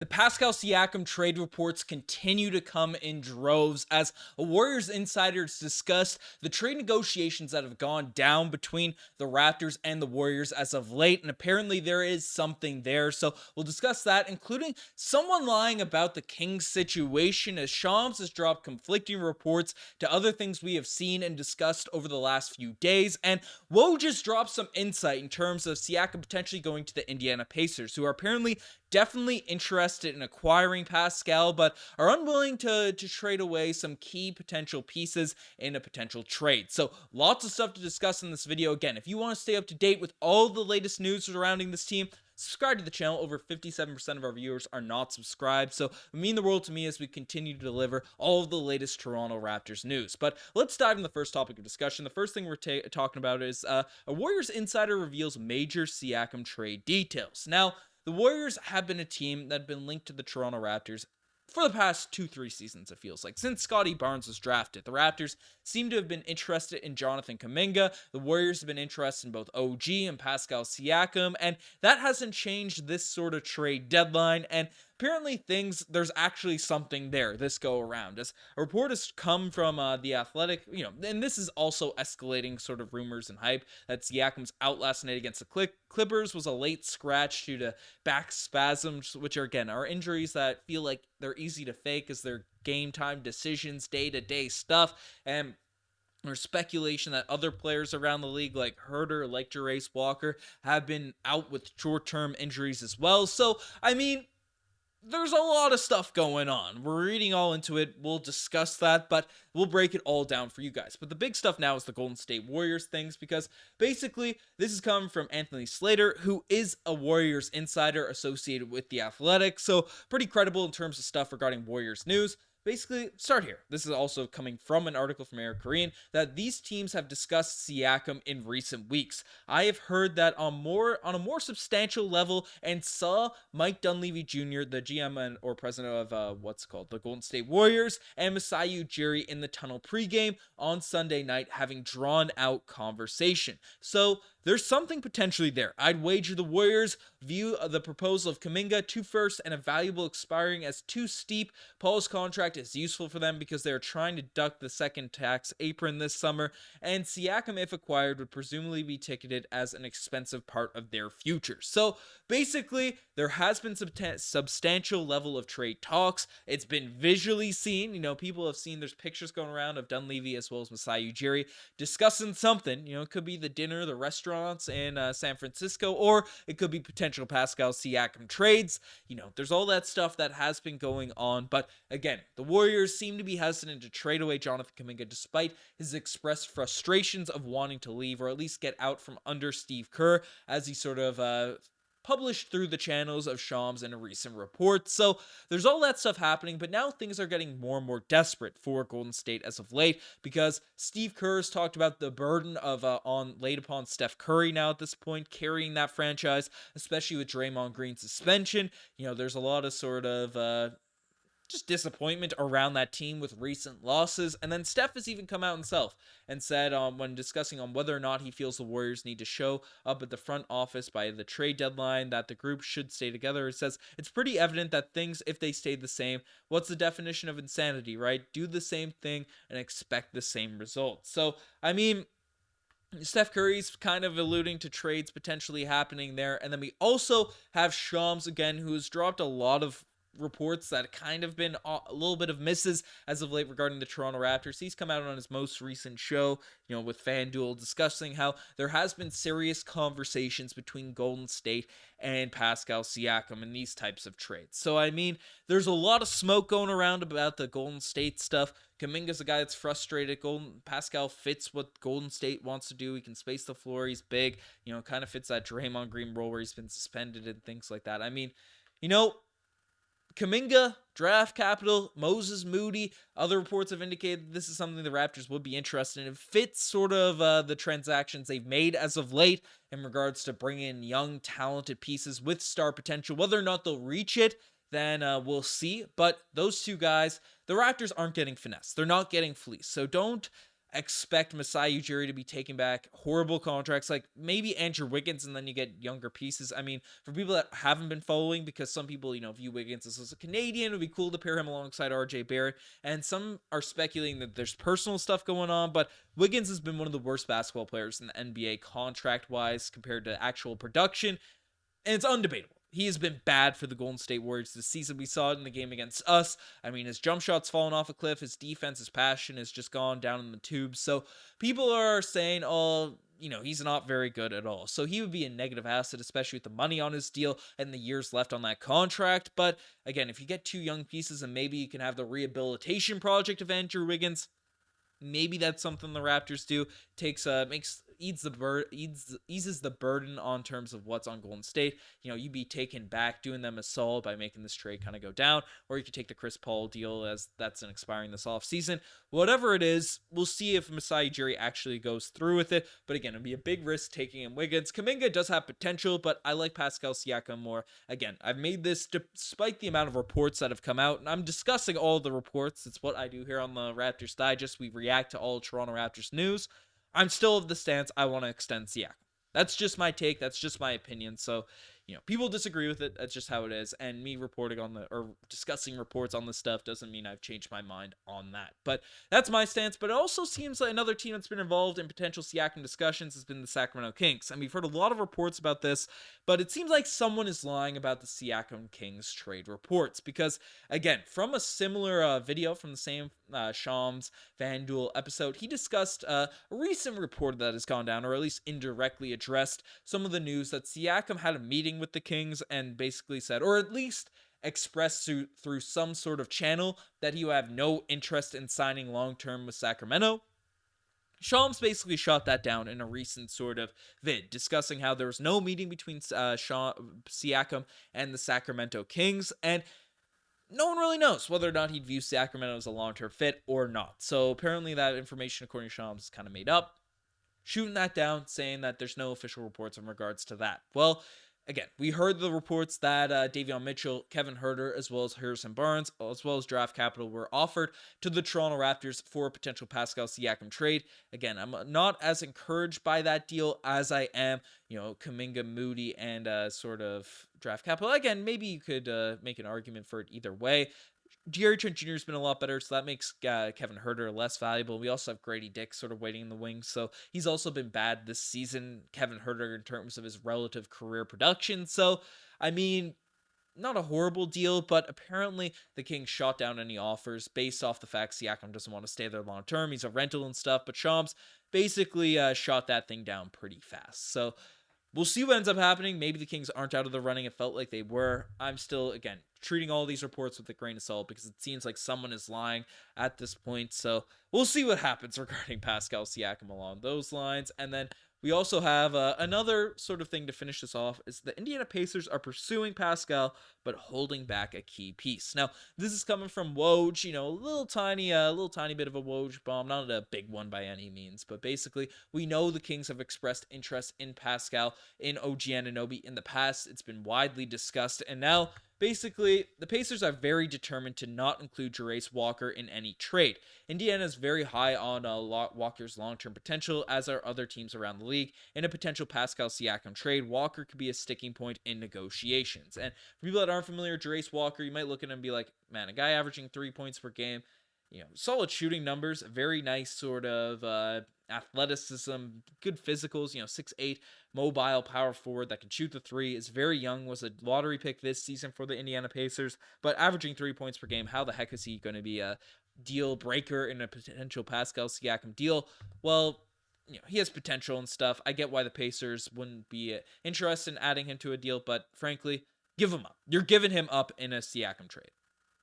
The Pascal Siakam trade reports continue to come in droves as a Warriors insiders discussed the trade negotiations that have gone down between the Raptors and the Warriors as of late, and apparently there is something there. So we'll discuss that, including someone lying about the Kings situation, as Shams has dropped conflicting reports to other things we have seen and discussed over the last few days, and Woj just dropped some insight in terms of Siakam potentially going to the Indiana Pacers, who are apparently definitely interested in acquiring Pascal, but are unwilling to trade away some key potential pieces in a potential trade. So lots of stuff to discuss in this video. Again, if you want to stay up to date with all the latest news surrounding this team, subscribe to the channel. Over 57% of our viewers are not subscribed, so it would mean the world to me as we continue to deliver all of the latest Toronto Raptors news. But let's dive into the first topic of discussion. The first thing we're talking about is a Warriors insider reveals major Siakam trade details. Now, the Warriors have been a team that have been linked to the Toronto Raptors for the past 2-3 seasons, it feels like. Since Scottie Barnes was drafted, the Raptors seem to have been interested in Jonathan Kuminga. The Warriors have been interested in both OG and Pascal Siakam, and that hasn't changed this sort of trade deadline, and apparently there's actually something there this go around, as a report has come from the Athletic, and this is also escalating sort of rumors and hype that Siakam's out last night against the Clippers was a late scratch due to back spasms, which are injuries that feel like they're easy to fake as they're game time decisions, day-to-day stuff, and there's speculation that other players around the league like Herter, like Jarace Walker, have been out with short-term injuries as well. So, I mean, there's a lot of stuff going on. We're reading all into it. We'll discuss that, but we'll break it all down for you guys. But the big stuff now is the Golden State Warriors things, because basically this is coming from Anthony Slater, who is a Warriors insider associated with The Athletic. So pretty credible in terms of stuff regarding Warriors news. Basically, start here. This is also coming from an article from Eric Korean that these teams have discussed Siakam in recent weeks. I have heard that on a more substantial level, and saw Mike Dunleavy Jr., the GM or president of the Golden State Warriors, and Masai Ujiri in the tunnel pregame on Sunday night having drawn out conversation. So there's something potentially there. I'd wager the Warriors view the proposal of Kuminga, 2 firsts, and a valuable expiring as too steep. Paul's contract is useful for them because they're trying to duck the second tax apron this summer, and Siakam, if acquired, would presumably be ticketed as an expensive part of their future. So basically, there has been substantial level of trade talks. It's been visually seen. People have seen, there's pictures going around of Dunleavy as well as Masai Ujiri discussing something. It could be the dinner, the restaurants in San Francisco, or it could be potential Pascal Siakam trades. There's all that stuff that has been going on. But again, the Warriors seem to be hesitant to trade away Jonathan Kuminga despite his expressed frustrations of wanting to leave, or at least get out from under Steve Kerr, as he sort of published through the channels of Shams in a recent report. So there's all that stuff happening, but now things are getting more and more desperate for Golden State as of late, because Steve Kerr has talked about the burden of laid upon Steph Curry now at this point, carrying that franchise, especially with Draymond Green's suspension. There's a lot of sort of just disappointment around that team with recent losses. And then Steph has even come out himself and said when discussing on whether or not he feels the Warriors need to show up at the front office by the trade deadline, that the group should stay together. It says it's pretty evident that things, if they stayed the same, what's the definition of insanity, right? Do the same thing and expect the same results. So, I mean, Steph Curry's kind of alluding to trades potentially happening there. And then we also have Shams again, who has dropped a lot of reports that kind of been a little bit of misses as of late regarding the Toronto Raptors. He's come out on his most recent show, with FanDuel, discussing how there has been serious conversations between Golden State and Pascal Siakam in these types of trades. So, I mean, there's a lot of smoke going around about the Golden State stuff. Kuminga's a guy that's frustrated. Pascal fits what Golden State wants to do. He can space the floor. He's big, kind of fits that Draymond Green role where he's been suspended and things like that. I mean, Kuminga, draft capital, Moses Moody, other reports have indicated this is something the Raptors would be interested in. It fits sort of the transactions they've made as of late in regards to bringing in young, talented pieces with star potential. Whether or not they'll reach it, then we'll see. But those two guys, the Raptors aren't getting finessed. They're not getting fleeced. So don't expect Masai Ujiri to be taking back horrible contracts like maybe Andrew Wiggins, and then you get younger pieces. I mean, for people that haven't been following, because some people, view Wiggins as a Canadian, it would be cool to pair him alongside RJ Barrett, and some are speculating that there's personal stuff going on, but Wiggins has been one of the worst basketball players in the NBA contract-wise compared to actual production, and it's undebatable. He has been bad for the Golden State Warriors this season. We saw it in the game against us. I mean, his jump shot's fallen off a cliff. His defense, his passion has just gone down in the tubes. So people are saying, oh, he's not very good at all. So he would be a negative asset, especially with the money on his deal and the years left on that contract. But again, if you get two young pieces and maybe you can have the rehabilitation project of Andrew Wiggins, maybe that's something the Raptors do. Eases the burden on terms of what's on Golden State. You'd be taken back, doing them a solid by making this trade kind of go down, or you could take the Chris Paul deal as that's an expiring this offseason. Whatever it is, we'll see if Masai Ujiri actually goes through with it. But again, it'd be a big risk taking in Wiggins. Kuminga does have potential, but I like Pascal Siakam more. Again, I've made this despite the amount of reports that have come out, and I'm discussing all the reports. It's what I do here on the Raptors Digest. We react to all Toronto Raptors news. I'm still of the stance I want to extend Siakam. That's just my take. That's just my opinion. So, people disagree with it. That's just how it is. And me reporting on or discussing reports on this stuff doesn't mean I've changed my mind on that. But that's my stance. But it also seems like another team that's been involved in potential Siakam discussions has been the Sacramento Kings. And we've heard a lot of reports about this, but it seems like someone is lying about the Siakam Kings trade reports. Because, again, from a similar video from the same Shams FanDuel episode, he discussed a recent report that has gone down, or at least indirectly addressed some of the news that Siakam had a meeting with the Kings and basically said, or at least expressed through some sort of channel, that he would have no interest in signing long-term with Sacramento. Shams basically shot that down in a recent sort of vid, discussing how there was no meeting between Siakam and the Sacramento Kings, and no one really knows whether or not he'd view Sacramento as a long-term fit or not. So apparently that information, according to Shams, is kind of made up. Shooting that down, saying that there's no official reports in regards to that. Well, again, we heard the reports that Davion Mitchell, Kevin Huerter, as well as Harrison Barnes, as well as draft capital were offered to the Toronto Raptors for a potential Pascal Siakam trade. Again, I'm not as encouraged by that deal as I am, Kuminga, Moody, and sort of draft capital. Again, maybe you could make an argument for it either way. Gary Trent Jr. has been a lot better, so that makes Kevin Huerter less valuable. We also have Grady Dick sort of waiting in the wings, so he's also been bad this season, Kevin Huerter, in terms of his relative career production. So, I mean, not a horrible deal, but apparently the Kings shot down any offers based off the fact Siakam doesn't want to stay there long term. He's a rental and stuff, but Shams basically shot that thing down pretty fast. So, we'll see what ends up happening. Maybe the Kings aren't out of the running. It felt like they were. I'm still, again, treating all these reports with a grain of salt because it seems like someone is lying at this point. So we'll see what happens regarding Pascal Siakam along those lines. And then we also have another sort of thing to finish this off is the Indiana Pacers are pursuing Pascal, but holding back a key piece. Now, this is coming from Woj, a little tiny bit of a Woj bomb, not a big one by any means, but basically we know the Kings have expressed interest in Pascal in OG Anunoby in the past. It's been widely discussed, and now basically, the Pacers are very determined to not include Jarace Walker in any trade. Indiana is very high on Walker's long-term potential, as are other teams around the league. In a potential Pascal Siakam trade, Walker could be a sticking point in negotiations. And for people that aren't familiar with Jarace Walker, you might look at him and be like, man, a guy averaging 3 points per game, solid shooting numbers, very nice sort of athleticism, good physicals, 6'8", mobile power forward that can shoot the three, is very young, was a lottery pick this season for the Indiana Pacers, but averaging 3 points per game, how the heck is he going to be a deal breaker in a potential Pascal Siakam deal? Well, he has potential and stuff. I get why the Pacers wouldn't be interested in adding him to a deal, but frankly, give him up. You're giving him up in a Siakam trade.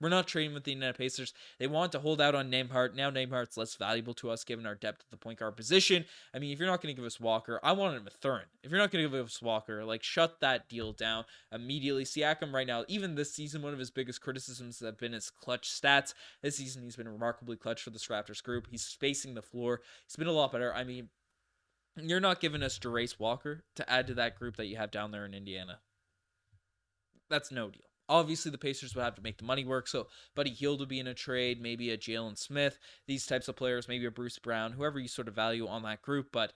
We're not trading with the Indiana Pacers. They want to hold out on Nembhard. Now Nembhard's less valuable to us given our depth at the point guard position. I mean, if you're not going to give us Walker, I want him Mathurin. If you're not going to give us Walker, shut that deal down immediately. Siakam right now, even this season, one of his biggest criticisms have been his clutch stats. This season, he's been remarkably clutch for this Raptors group. He's spacing the floor. He's been a lot better. I mean, you're not giving us Jarace Walker to add to that group that you have down there in Indiana. That's no deal. Obviously, the Pacers would have to make the money work, so Buddy Hield would be in a trade, maybe a Jalen Smith, these types of players, maybe a Bruce Brown, whoever you sort of value on that group. But,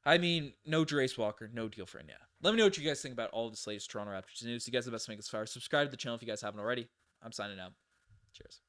I mean, no Jarace Walker, no deal for Inya. Let me know what you guys think about all of this latest Toronto Raptors news. You guys are the best to make us far. Subscribe to the channel if you guys haven't already. I'm signing out. Cheers.